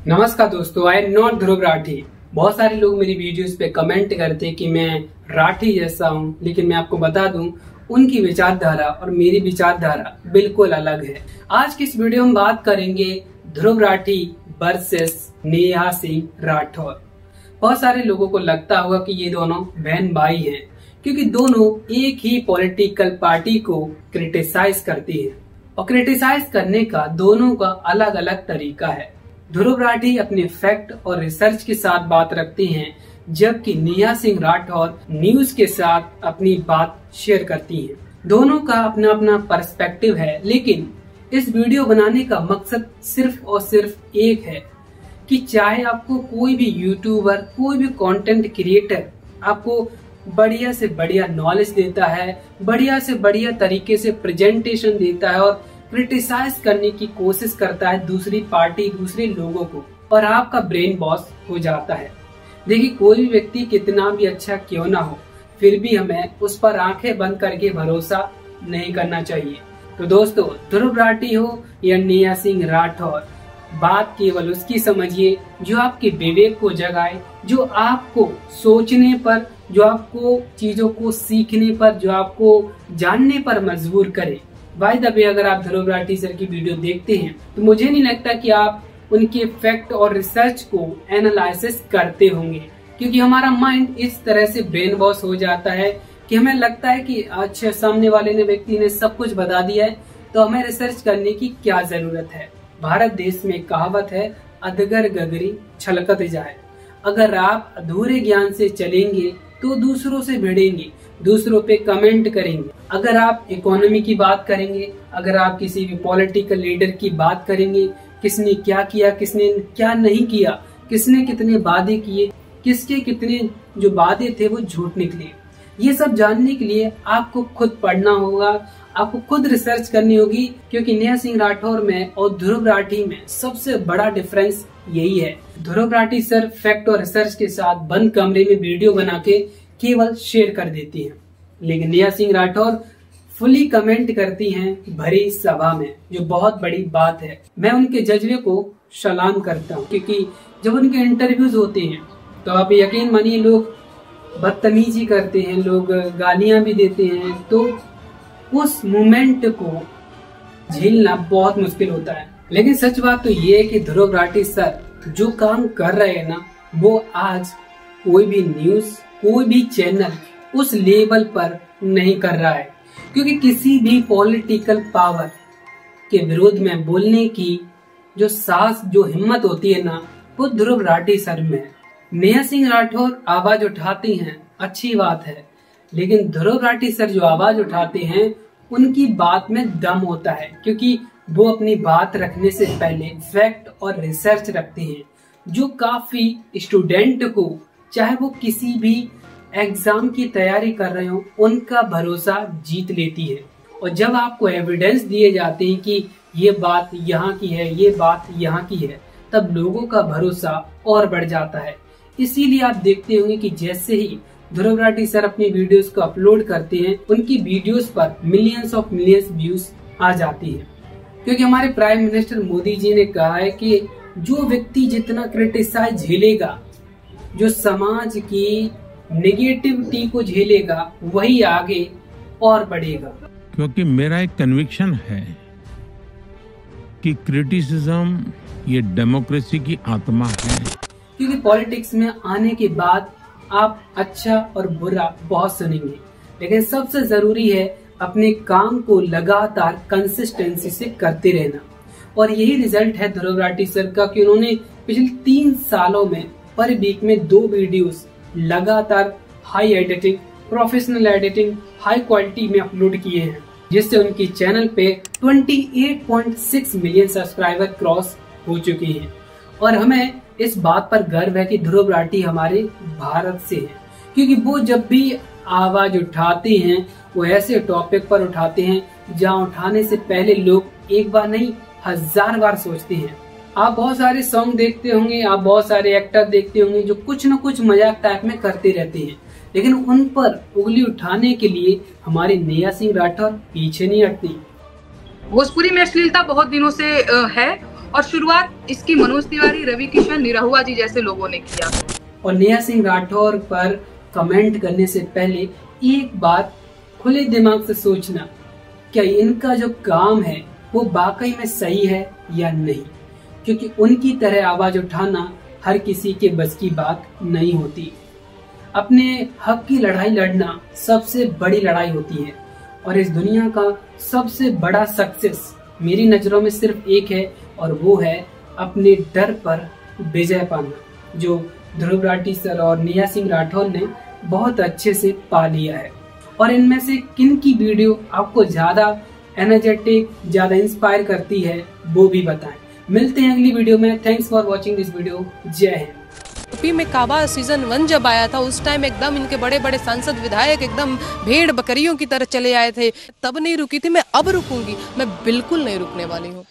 नमस्कार दोस्तों, I am not Dhruv Rathee. बहुत सारे लोग मेरी वीडियोस पे कमेंट करते कि मैं राठी जैसा हूँ, लेकिन मैं आपको बता दूं उनकी विचारधारा और मेरी विचारधारा बिल्कुल अलग है। आज की इस वीडियो में बात करेंगे ध्रुव राठी वर्सेस नेहा सिंह राठौर। बहुत सारे लोगों को लगता होगा कि ये दोनों बहन भाई हैं, क्योंकि दोनों एक ही पॉलिटिकल पार्टी को क्रिटिसाइज करती हैं और क्रिटिसाइज करने का दोनों का अलग अलग तरीका है। ध्रुव राठी अपने फैक्ट और रिसर्च के साथ बात रखती हैं, जबकि नेहा सिंह राठौर न्यूज के साथ अपनी बात शेयर करती हैं। दोनों का अपना अपना पर्सपेक्टिव है, लेकिन इस वीडियो बनाने का मकसद सिर्फ और सिर्फ एक है कि चाहे आपको कोई भी यूट्यूबर, कोई भी कंटेंट क्रिएटर आपको बढ़िया से बढ़िया नॉलेज देता है, बढ़िया से बढ़िया तरीके से प्रेजेंटेशन देता है और क्रिटिसाइज करने की कोशिश करता है दूसरी पार्टी, दूसरे लोगों को, और आपका ब्रेन वॉश हो जाता है। देखिए, कोई भी व्यक्ति कितना भी अच्छा क्यों ना हो, फिर भी हमें उस पर आंखें बंद करके भरोसा नहीं करना चाहिए। तो दोस्तों, ध्रुव राठी हो या नेहा सिंह राठौर, बात केवल उसकी समझिए जो आपके विवेक को जगाए, जो आपको सोचने पर, जो आपको चीजों को सीखने पर, जो आपको जानने पर मजबूर करे। बाय द वे, अगर आप ध्रुव राठी सर की वीडियो देखते हैं तो मुझे नहीं लगता कि आप उनके फैक्ट और रिसर्च को एनालिसिस करते होंगे, क्योंकि हमारा माइंड इस तरह से ब्रेन वॉश हो जाता है कि हमें लगता है कि अच्छा, सामने वाले ने व्यक्ति ने सब कुछ बता दिया है तो हमें रिसर्च करने की क्या जरूरत है। भारत देश में कहावत है, अधगर गगरी छलकत जाए। अगर आप अधूरे ज्ञान से चलेंगे तो दूसरों से भिड़ेंगे, दूसरों पे कमेंट करेंगे। अगर आप इकोनॉमी की बात करेंगे, अगर आप किसी भी पॉलिटिकल लीडर की बात करेंगे, किसने क्या किया, किसने क्या नहीं किया, किसने कितने वादे किए, किसके कितने जो वादे थे वो झूठ निकले, ये सब जानने के लिए आपको खुद पढ़ना होगा, आपको खुद रिसर्च करनी होगी। क्योंकि नेहा सिंह राठौर में और ध्रुव राठी में सबसे बड़ा डिफरेंस यही है। ध्रुव राठी सर फैक्ट और रिसर्च के साथ बंद कमरे में वीडियो बना के केवल शेयर कर देती हैं, लेकिन नेहा सिंह राठौर फुली कमेंट करती हैं भरी सभा में, जो बहुत बड़ी बात है। मैं उनके जज्बे को सलाम करता हूँ, क्योंकि जब उनके इंटरव्यूज होते हैं तो आप यकीन मानिए लोग बदतमीजी करते हैं, लोग गालियां भी देते हैं, तो उस मोमेंट को झेलना बहुत मुश्किल होता है। लेकिन सच बात तो ये है कि ध्रुव राठी सर जो काम कर रहे हैं ना, वो आज कोई भी न्यूज, कोई भी चैनल उस लेवल पर नहीं कर रहा है, क्योंकि किसी भी पॉलिटिकल पावर के विरोध में बोलने की जो साहस, जो हिम्मत होती है ना, वो ध्रुव राठी सर में है। नेहा सिंह राठौर आवाज उठाती हैं, अच्छी बात है, लेकिन ध्रुव राठी सर जो आवाज उठाते हैं उनकी बात में दम होता है, क्योंकि वो अपनी बात रखने से पहले फैक्ट और रिसर्च रखते हैं, जो काफी स्टूडेंट को, चाहे वो किसी भी एग्जाम की तैयारी कर रहे हो, उनका भरोसा जीत लेती है। और जब आपको एविडेंस दिए जाते हैं कि ये बात यहाँ की है, ये बात यहाँ की है, तब लोगों का भरोसा और बढ़ जाता है। इसीलिए आप देखते होंगे कि जैसे ही ध्रुव राठी सर अपनी वीडियोस को अपलोड करते हैं, उनकी वीडियोस पर मिलियंस ऑफ मिलियंस व्यूज आ जाती है, क्योंकि हमारे प्राइम मिनिस्टर मोदी जी ने कहा है कि जो व्यक्ति जितना क्रिटिसाइज झेलेगा, जो समाज की नेगेटिविटी को झेलेगा, वही आगे और बढ़ेगा। क्योंकि मेरा एक कन्विक्शन है कि क्रिटिसिज्म ये डेमोक्रेसी की आत्मा है। क्योंकि पॉलिटिक्स में आने के बाद आप अच्छा और बुरा बहुत सुनेंगे, लेकिन सबसे जरूरी है अपने काम को लगातार कंसिस्टेंसी से करते रहना। और यही रिजल्ट है ध्रुव राठी सर का, कि उन्होंने पिछले 3 सालों में पर वीक में 2 वीडियोस लगातार high editing, professional editing, high quality में अपलोड किए हैं, जिससे उनकी चैनल पे 28.6 मिलियन सब्सक्राइबर क्रॉस हो चुके हैं। और हमें इस बात पर गर्व है कि ध्रुव राठी हमारे भारत से है, क्योंकि वो जब भी आवाज उठाते हैं वो ऐसे टॉपिक पर उठाते हैं जहां उठाने से पहले लोग एक बार नहीं 1000 बार सोचते हैं। आप बहुत सारे सॉन्ग देखते होंगे, आप बहुत सारे एक्टर देखते होंगे जो कुछ न कुछ मजाक टाइप में करते रहते हैं, लेकिन उन पर उंगली उठाने के लिए हमारी नेहा सिंह राठौर पीछे नहीं हटती। भोजपुरी में अश्लीलता बहुत दिनों से है और शुरुआत इसकी मनोज तिवारी, रवि किशन, निरहुआ जी जैसे लोगों ने किया। और नेहा सिंह राठौर पर कमेंट करने से पहले एक बात खुले दिमाग से सोचना, क्या इनका जो काम है वो वाकई में सही है या नहीं, क्योंकि उनकी तरह आवाज उठाना हर किसी के बस की बात नहीं होती। अपने हक की लड़ाई लड़ना सबसे बड़ी लड़ाई होती है और इस दुनिया का सबसे बड़ा सक्सेस मेरी नजरों में सिर्फ एक है और वो है अपने डर पर विजय पाना, जो ध्रुव राठी सर और नेहा सिंह राठौर ने बहुत अच्छे से पा लिया है। और इनमें से किन की वीडियो आपको ज्यादा एनर्जेटिक, ज्यादा इंस्पायर करती है वो भी बताएं। मिलते हैं अगली वीडियो में। Thanks for watching this video. जय हिंद। यूपी में काबा सीजन 1 जब आया था उस टाइम एकदम इनके बड़े बड़े सांसद विधायक एकदम भेड़ बकरियों की तरह चले आए थे, तब नहीं रुकी थी मैं, अब रुकूंगी, मैं बिल्कुल नहीं रुकने वाली हूँ।